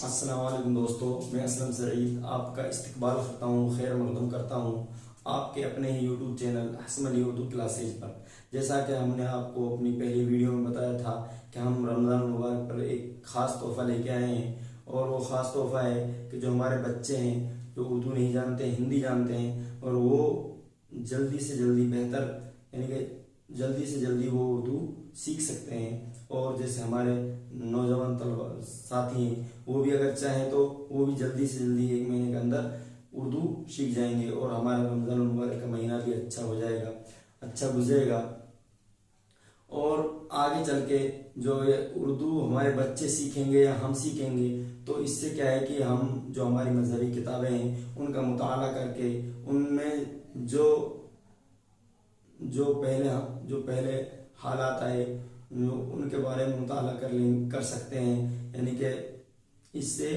अस्सलाम वालेकुम दोस्तों, मैं असलम सईद आपका इस्तकबाल करता हूँ, खैर मकदम करता हूँ आपके अपने ही यूट्यूब चैनल हसमली उर्दू क्लासेज पर। जैसा कि हमने आपको अपनी पहली वीडियो में बताया था कि हम रमज़ान मुबारक पर एक ख़ास तोहफ़ा लेके आए हैं, और वो ख़ास तोहफ़ा है कि जो हमारे बच्चे हैं जो उर्दू नहीं जानते, हिंदी जानते हैं, और वो जल्दी से जल्दी बेहतर यानी कि जल्दी से जल्दी वो उर्दू सीख सकते हैं। और जैसे हमारे नौजवान तलबा साथी हैं, वो भी अगर चाहें तो वो भी जल्दी से जल्दी 1 महीने के अंदर उर्दू सीख जाएंगे, और हमारा रमज़ान मुबारक का महीना भी अच्छा हो जाएगा, अच्छा गुजरेगा। और आगे चल के जो ये उर्दू हमारे बच्चे सीखेंगे या हम सीखेंगे, तो इससे क्या है कि हम जो हमारी मजहबी किताबें हैं उनका मुताला करके उनमें जो जो पहले हालात आए उनके बारे में मुताला कर सकते हैं। यानी कि इससे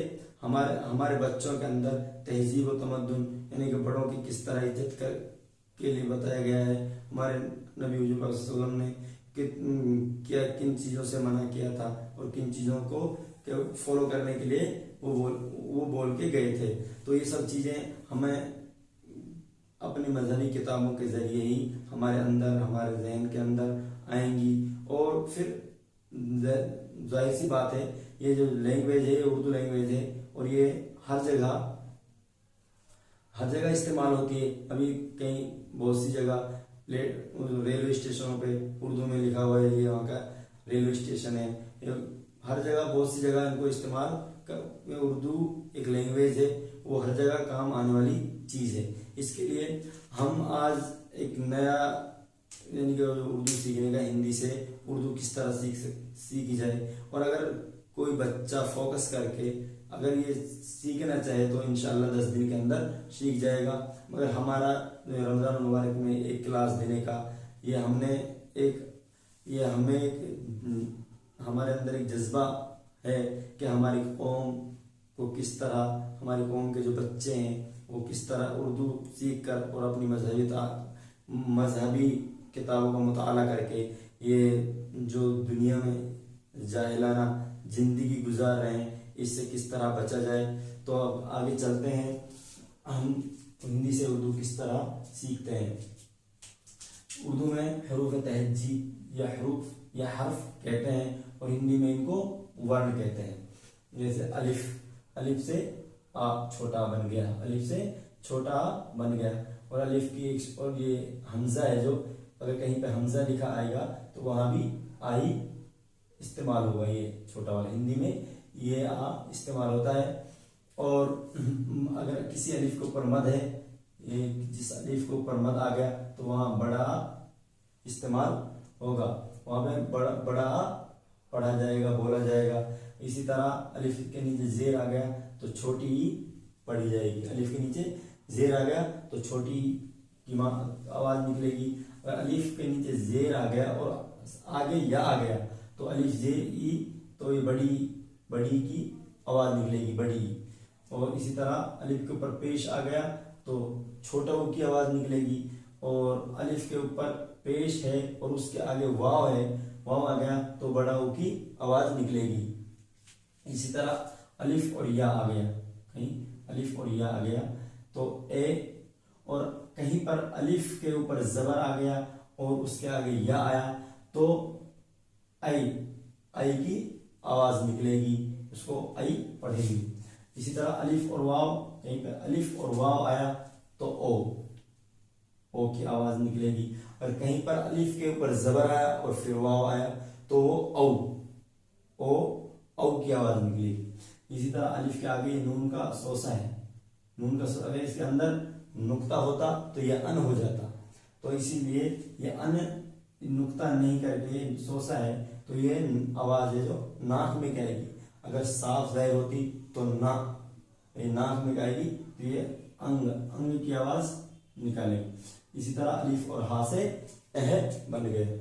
हमारे हमारे बच्चों के अंदर तहजीब व तमद्दुन यानी कि बड़ों की किस तरह इज्जत कर के लिए बताया गया है। हमारे नबी हुजूर पाक सल्लल्लाहु अलैहि वसल्लम ने किन चीज़ों से मना किया था और किन चीज़ों को फॉलो करने के लिए वो बोल के गए थे। तो ये सब चीज़ें हमें अपनी मजहबी किताबों के ज़रिए ही हमारे अंदर, हमारे जहन के अंदर आएंगी। और फिर जाहिर सी बात है, ये जो लैंग्वेज है, उर्दू लैंग्वेज है, और ये हर जगह इस्तेमाल होती है। अभी कहीं बहुत सी जगह रेलवे स्टेशनों पे उर्दू में लिखा हुआ है, ये वहाँ का रेलवे स्टेशन है। हर जगह बहुत सी जगह इनको इस्तेमाल उर्दू एक लैंग्वेज है, वो हर जगह काम आने वाली चीज़ है। इसके लिए हम आज एक नया यानी कि उर्दू सीखने का, हिंदी से उर्दू किस तरह सीखी जाए। और अगर कोई बच्चा फोकस करके अगर ये सीखना चाहे तो इंशाल्लाह 10 दिन के अंदर सीख जाएगा। मगर हमारा रमज़ान मुबारक में एक क्लास देने का ये हमें हमारे अंदर एक जज्बा है कि हमारी कौम को किस तरह, हमारी कौम के जो बच्चे हैं वो किस तरह उर्दू सीख कर और अपनी मजहबी किताबों का मुताला करके ये जो दुनिया में जाहिलाना जिंदगी गुजार रहे हैं इससे किस तरह बचा जाए। तो अब आगे चलते हैं, हम हिंदी से उर्दू किस तरह सीखते हैं। उर्दू में हरूफ तहजीब या हर्फ कहते हैं, और हिंदी में इनको वर्ण कहते हैं। जैसे अलिफ से आ छोटा बन गया, अलिफ से छोटा आ बन गया। और अलिफ की और ये हमजा है, जो अगर कहीं पे हमजा लिखा आएगा तो वहां भी आई इस्तेमाल होगा, ये छोटा वाला। हिंदी में ये आ इस्तेमाल होता है। और अगर किसी अलिफ के ऊपर मद है, ये जिस अलिफ के ऊपर मद आ गया तो वहां बड़ा इस्तेमाल होगा, वहां पे बड़ा आ पढ़ा जाएगा, बोला जाएगा। इसी तरह अलिफ के नीचे जेर आ गया तो छोटी ई पढ़ी जाएगी। अलिफ के नीचे जेर आ गया तो छोटी की आवाज निकलेगी। अगर अलिफ के नीचे जेर आ गया और आगे या आ गया तो अलिफ जेर ई, तो ये बड़ी की आवाज निकलेगी, बड़ी। और इसी तरह अलिफ के ऊपर पेश आ गया तो छोटा ऊ की आवाज निकलेगी। और अलिफ के ऊपर पेश है और उसके आगे वाव है, वाव आ गया तो बड़ा ऊ की आवाज निकलेगी। इसी तरह अलिफ और या आ गया, कहीं अलिफ और या आ गया तो ए, और कहीं पर अलिफ के ऊपर जबर आ गया और उसके आगे या आया तो आई की आवाज निकलेगी, उसको आई पढ़ेगी। इसी तरह अलिफ और वाव, कहीं पर अलिफ और वाव आया तो ओ की आवाज निकलेगी। और कहीं पर अलिफ के ऊपर जबर आया और फिर वाव आया तो वो औ की आवाज निकलेगी। इसी तरह अलिफ के आगे नून का सोसा है, नून का सोसा, अगर इसके अंदर नुक्ता होता तो यह अन हो जाता, तो इसीलिए ये अन नुक्ता नहीं करके सोसा है, तो ये आवाज है जो नाक में कहेगी। अगर साफ जाहिर होती तो नाक में कहेगी, तो ये अंग की आवाज निकालेगी। इसी तरह अलिफ और हा से एह बन गए।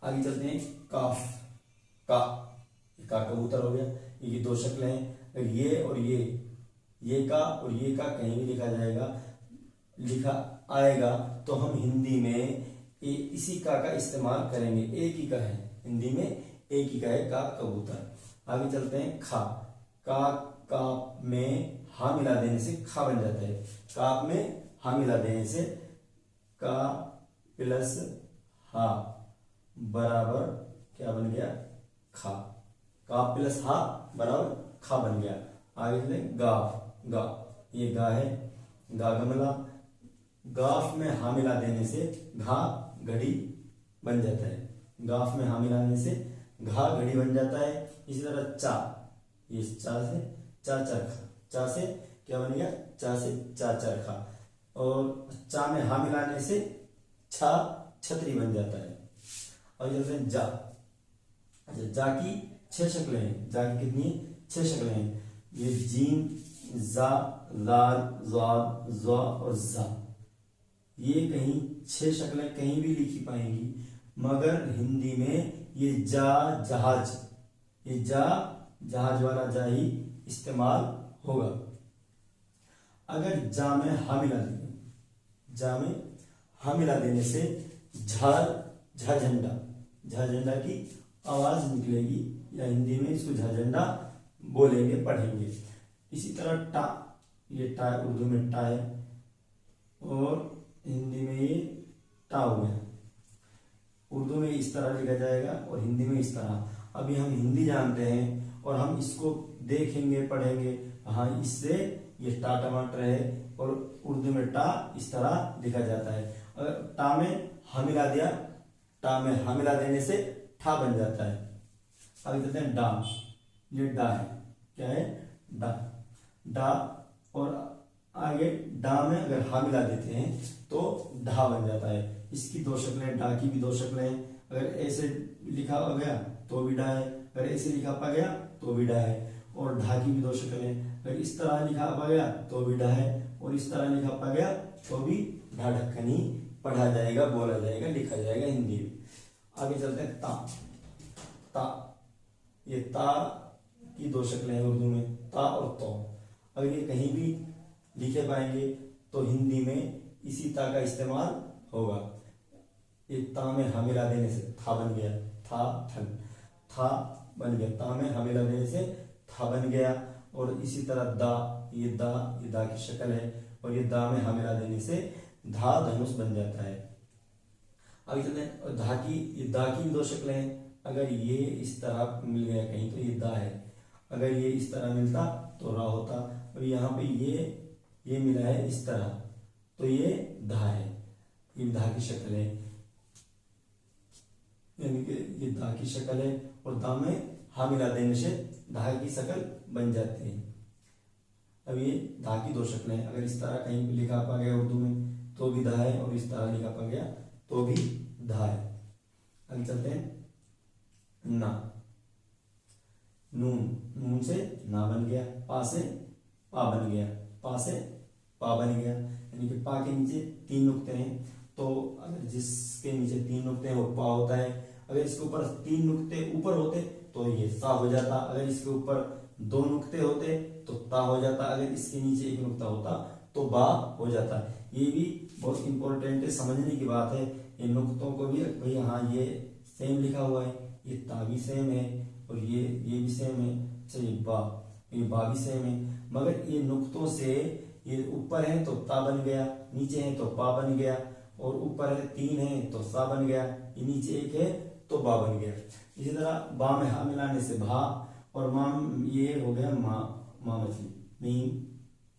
आगे चलते हैं, काफ का कबूतर हो गया। ये 2 शक्लें हैं। अगर ये और ये का और ये का कहीं भी लिखा आएगा तो हम हिंदी में इसी का इस्तेमाल करेंगे। एक ही का है, हिंदी में एक ही का है, का कबूतर। आगे चलते हैं खा। काप में हा मिला देने से खा बन जाता है। काप में हा मिला देने से का प्लस हा बराबर क्या बन गया? खा। काप प्लस हा बराबर खा बन गया। आगे चलते गा। ये गा है, गा गमला। गाफ में हा मिला देने से घा घड़ी बन जाता है। गाफ में हा मिलाने से घा घड़ी बन जाता है। इसी तरह चा, इस चा से चा चरखा। चा से क्या बन गया? चा से चा चरखा। और चा में हा मिलाने से छा छतरी बन जाता है। और चलते हैं जा। अच्छा, जा की 6 शक्लें हैं। जा की कितनी? 6 शक्लें हैं। ये जीम, जा, लाल, ज़ाद, ज़ा और जा। ये कहीं 6 शक्लें कहीं भी लिखी पाएंगी, मगर हिंदी में ये जा जहाज, ये जा जहाज वाला जा ही इस्तेमाल होगा। अगर जा में हा मिला देंगे, जा में हा मिला देने से झा झंडा की आवाज निकलेगी, या हिंदी में इसको झंडा बोलेंगे, पढ़ेंगे। इसी तरह टा, ये टा उर्दू में टा है और हिंदी में ये टा हो गया। उर्दू में इस तरह लिखा जाएगा और हिंदी में इस तरह। अभी हम हिंदी जानते हैं और हम इसको देखेंगे, पढ़ेंगे। हाँ, इससे ये टा टमाटर है और उर्दू में टा इस तरह लिखा जाता है। अगर टा में हा मिला दिया, टा में हा मिला देने से ठा बन जाता है। आगे चलते हैं डा। ये डा है, क्या है? डा। और आगे डा में अगर हा मिला देते हैं तो ढा बन जाता है। इसकी 2 शक्लें, डा की भी 2 शक्लें हैं। अगर ऐसे लिखा गया तो भी डा है, अगर ऐसे लिखा पा गया तो भी डा है। और ढा की भी 2 शक्लें, अगर इस तरह लिखा पा गया तो भी डा है, और इस तरह लिखा पा गया तो भी ढा ढक्कन ही पढ़ा जाएगा, बोला जाएगा, लिखा जाएगा हिंदी में। आगे चलते हैं ता। ये ता की 2 शक्लें हैं उर्दू में, ता और तो। अगर ये कहीं भी लिखे पाएंगे तो हिंदी में इसी ता का इस्तेमाल होगा। ये ता में हा मिला देने से था बन गया, था बन गया। ता में हा मिला देने से था बन गया। और इसी तरह दा, ये दा की शक्ल है, और ये दा में हा मिला देने से धा धनुष बन जाता है। आगे चलते हैं, और दा की 2 शक्लें हैं। अगर ये इस तरह मिल गया कहीं तो ये दा है, अगर ये इस तरह मिलता तो रा होता। और यहाँ पे ये मिला है इस तरह तो ये धा है। ये धा की शक्ल है, यानी कि ये धा की शक्ल है और दा में हा मिला देने से धा की शक्ल बन जाती है। अब ये धा की 2 शक्लें हैं। अगर इस तरह कहीं भी लिखा पा गया उर्दू में तो भी धा है, और इस तरह लिखा पा गया तो भी धा है। आगे चलते हैं ना। नून से ना बन गया, पा से पा बन गया, पा से पा बन गया। यानी कि पा के नीचे 3 नुक्ते हैं, तो अगर जिसके नीचे 3 नुक्ते हैं वो पा होता है। अगर इसके ऊपर 3 नुक्ते ऊपर होते तो ये सा हो जाता। अगर इसके ऊपर 2 नुक्ते होते तो ता हो जाता। अगर इसके नीचे 1 नुक्ता होता तो बा हो जाता। ये भी बहुत इंपॉर्टेंट है, समझने की बात है। इन नुक्तों को भी भाई, हाँ ये सेम लिखा हुआ है, ये ता भी सेम है और ये भी सेम है। अच्छा, ये बा भी सेम है, मगर ये नुक्तों से ये ऊपर है तो ता बन गया, नीचे है तो पा बन गया, और ऊपर है 3 है तो सा बन गया, ये नीचे 1 है तो बा बन गया। इसी तरह बा में हा मिलाने से भा, और मां ये हो गया मां मछली। मीम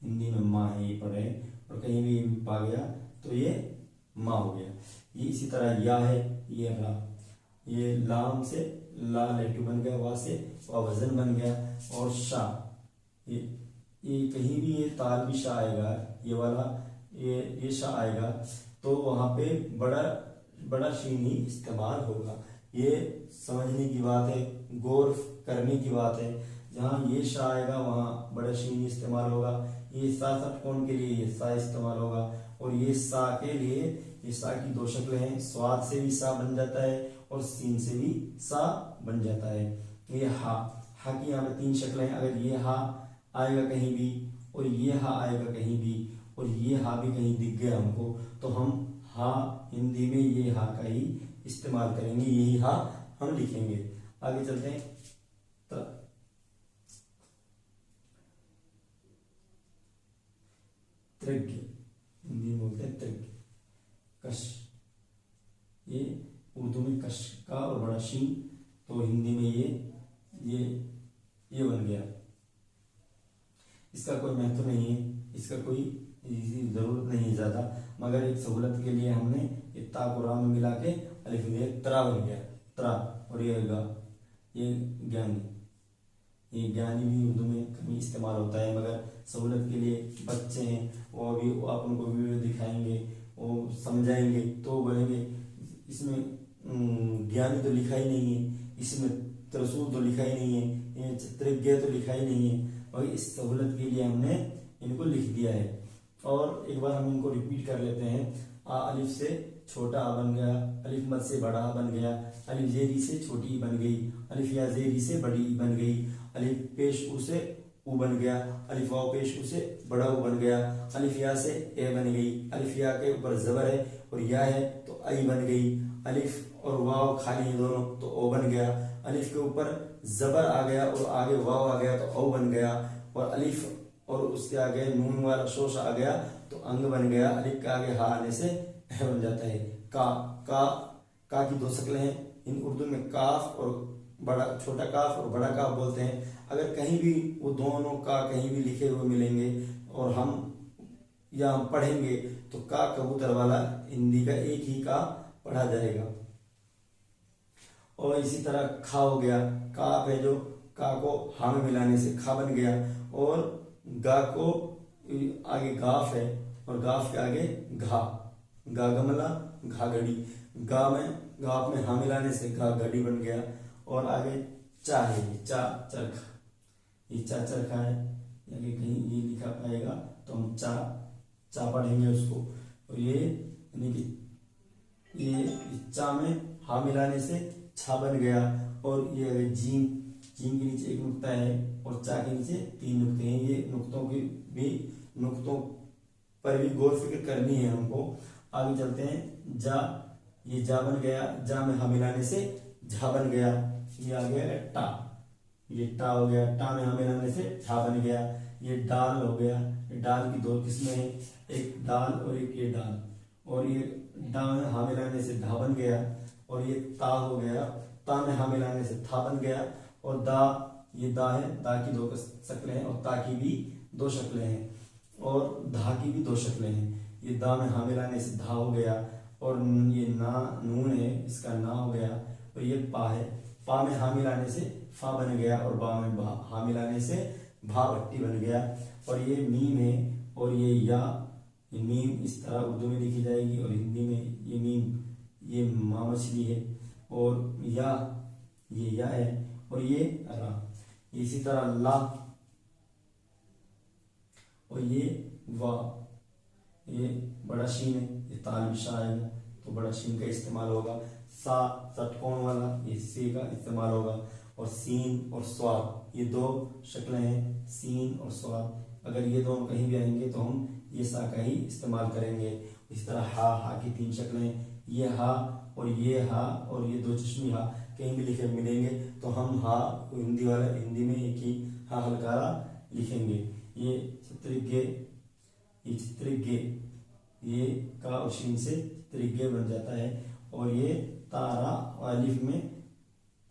हिंदी में मां है, ये पढ़े, और कहीं भी पा गया तो ये मां हो गया। ये इसी तरह या है, ये रा, ये लाम से ला लेटू बन गया, वा से वा वजन बन गया। और शाह, ये कहीं भी ये ताल भी शाह आएगा, ये वाला ये शाह आएगा तो वहां पे बड़ा शीन ही इस्तेमाल होगा। ये समझने की बात है, गौर करने की बात है। जहाँ ये शाह आएगा वहाँ बड़ा शीन ही इस्तेमाल होगा। ये सा षटकोण के लिए ये सा इस्तेमाल होगा, और ये सा के लिए ये सा की 2 शक्लें हैं। स्वाद से भी सा बन जाता है और सीन से भी सा बन जाता है। ये हा की यहाँ पे 3 शक्लें हैं। अगर ये हा आएगा कहीं भी और ये हा आएगा कहीं भी और ये हा भी कहीं दिख गया हमको, तो हम हा हिंदी में ये हा का ही इस्तेमाल करेंगे, यही हा हम लिखेंगे। आगे चलते हैं चित्रज्ञ, हिंदी में बोलते हैं तृज्ञ। कश, ये उर्दू में कश का और बड़ा शीन, तो हिंदी में ये बन गया। इसका कोई महत्व नहीं है, इसका कोई जरूरत नहीं है ज्यादा, मगर एक सहूलत के लिए हमने ये ता को रा में मिला के अलिफ लिया, त्रा बन गया, त्रा। और ये गा, ये ज्ञानी, ये ज्ञानी भी उर्दू में कमी इस्तेमाल होता है, मगर सहूलत के लिए बच्चे हैं वो अभी आप उनको वीडियो दिखाएंगे, वो समझाएंगे तो बोलेंगे इसमें ज्ञानी तो लिखा ही नहीं है, इसमें तरसूल तो लिखा ही नहीं है, ये चित्रज्ञ तो लिखा ही नहीं है, और इस सहूलत के लिए हमने इनको लिख दिया है। और एक बार हम इनको रिपीट कर लेते हैं। आ अलिफ से छोटा आ बन गया, अलिफ मद से बड़ा आ बन गया, अलिफ जेरी से छोटी ई बन गई, अलिफ या जेरी से बड़ी ई बन गई, अलिफ पेश उ से उ बन गया, अलिफ वाव पेश उ से बड़ा उ बन गया, अलिफ या से ए बन गई, अलिफ या के ऊपर जबर है और या है तो आई बन गई, अलिफ और वाव खाली है दोनों तो ओ बन गया, अलिफ के ऊपर जबर आ गया और आगे वाव आ गया तो औ बन गया, और अलिफ और उसके आगे नून वाला शोश आ गया तो अंग बन गया, अलिफ के आगे हा आने से है बन जाता है। का की दो शक्लें हैं, इन उर्दू में काफ और बड़ा, छोटा काफ और बड़ा काफ बोलते हैं। अगर कहीं भी वो दोनों का कहीं भी लिखे हुए मिलेंगे और हम पढ़ेंगे तो का कबूतर वाला हिंदी का एक ही का पढ़ा जाएगा। और इसी तरह खा हो गया, काफ है जो का को हा में मिलाने से खा बन गया, और गा को आगे गाफ है और गाफ के आगे घा, गा गमला घा घड़ी, गाफ में हा मिलाने से घा घड़ी बन गया, और आगे चा है, चा चरखा, ये चा चरखा है, आगे कहीं ये लिखा पाएगा तो हम चा पढ़ेंगे उसको। और ये यानी कि ये चा में हा मिलाने से छा बन गया, और ये जीम के नीचे एक नुक्ता है और चा के नीचे 3 नुक्ते हैं, ये नुक्तों पर भी गौर फिक्र करनी है हमको। आगे चलते हैं। जा, ये जा बन गया, जा में हा मिलाने से झा बन गया, ये आ गया टा, ये टा हो गया, टा में हा मिलाने से झा बन गया। ये डाल हो गया, डाल की 2 किस्में हैं, एक डाल और एक ये डाल, और ये डा में हा मिलाने से धा बन गया, और ये ता हो गया, ता में हा मिलाने से था बन गया, और दा, ये दा है, दा की 2 शक्लें हैं और ता की भी 2 शक्लें हैं, और धा की भी 2 शक्लें हैं। ये दा में हा मिलाने से धा हो गया, और ये ना नून है इसका ना हो गया, और ये पा है, पा में हा मिलाने से फा बन गया, और बा में हा मिलाने से भा भट्टी बन गया। और ये मीम है और ये या, ये मीम इस तरह उर्दू में लिखी जाएगी और हिंदी में ये मीम, ये माँ मछली है, और या, ये या है, और ये रा, इसी तरह ला, और ये वाह, ये बड़ा शीन है, ये ताल भी शाह आएगा तो बड़ा शीन का इस्तेमाल होगा। सा षटकोण वाला, ये सी का इस्तेमाल होगा, और सीन और स्वाद, ये 2 शक्लें हैं, सीन और स्वाद। अगर ये दोनों कहीं भी आएंगे तो हम ये सा का ही इस्तेमाल करेंगे। इस तरह हा की 3 शक्लें, ये हा और ये हा और ये 2 चश्मी हा कहीं भी लिखे मिलेंगे तो हम हा हिंदी में एक ही हा हलकारा लिखेंगे। ये चित्रज्ञ, ये का और शीन से चित्रज्ञ बन जाता है, और ये तारा और अलिफ में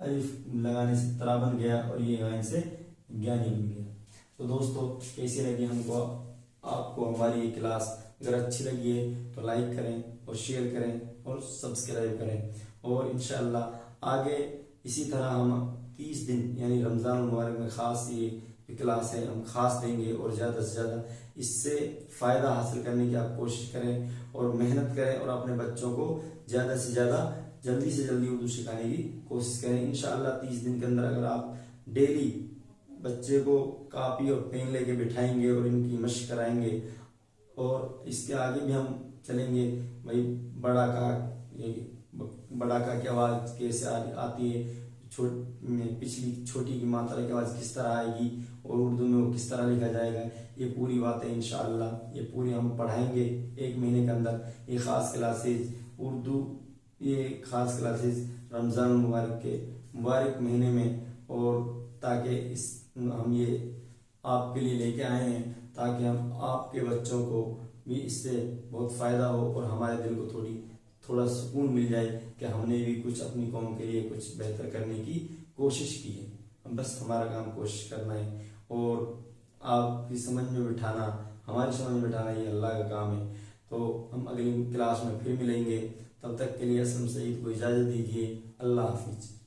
अलिफ लगाने से तरा बन गया, और ये गायन से ज्ञानी बन गया। तो दोस्तों कैसी लगी हमको आपको हमारी ये क्लास? अगर अच्छी लगी है तो लाइक करें और शेयर करें और सब्सक्राइब करें, और इंशाअल्लाह आगे इसी तरह हम 30 दिन यानी रमज़ान मुबारक में ख़ास ये क्लास है हम ख़ास देंगे, और ज़्यादा से ज़्यादा इससे फ़ायदा हासिल करने की आप कोशिश करें और मेहनत करें, और अपने बच्चों को ज़्यादा से ज़्यादा जल्दी से जल्दी उर्दू सिखाने की कोशिश करें। इंशाअल्लाह 30 दिन के अंदर अगर आप डेली बच्चे को कापी और पेन लेके बिठाएंगे और इनकी मशक कराएंगे, और इसके आगे भी हम चलेंगे भाई बड़ा का की आवाज़ कैसे आती है, पिछली छोटी की मात्रा की आवाज़ किस तरह आएगी और उर्दू में वो किस तरह लिखा जाएगा, ये पूरी बातें इंशाअल्लाह ये पूरी हम पढ़ाएंगे 1 महीने के अंदर। ये ख़ास क्लासेज उर्दू, ये ख़ास क्लासेज रमज़ान मुबारक के मुबारक महीने में, और ताकि हम ये आपके लिए लेके आए हैं, ताकि हम आपके बच्चों को भी इससे बहुत फ़ायदा हो और हमारे दिल को थोड़ा सुकून मिल जाए कि हमने भी कुछ अपनी कौम के लिए कुछ बेहतर करने की कोशिश की है। हम बस हमारा काम कोशिश करना है और आपकी समझ में बिठाना, हमारी समझ में बिठाना, ये अल्लाह का काम है। तो हम अगली क्लास में फिर मिलेंगे, तब तक के लिए असलम सईद को इजाज़त दीजिए। अल्लाह हाफिज़।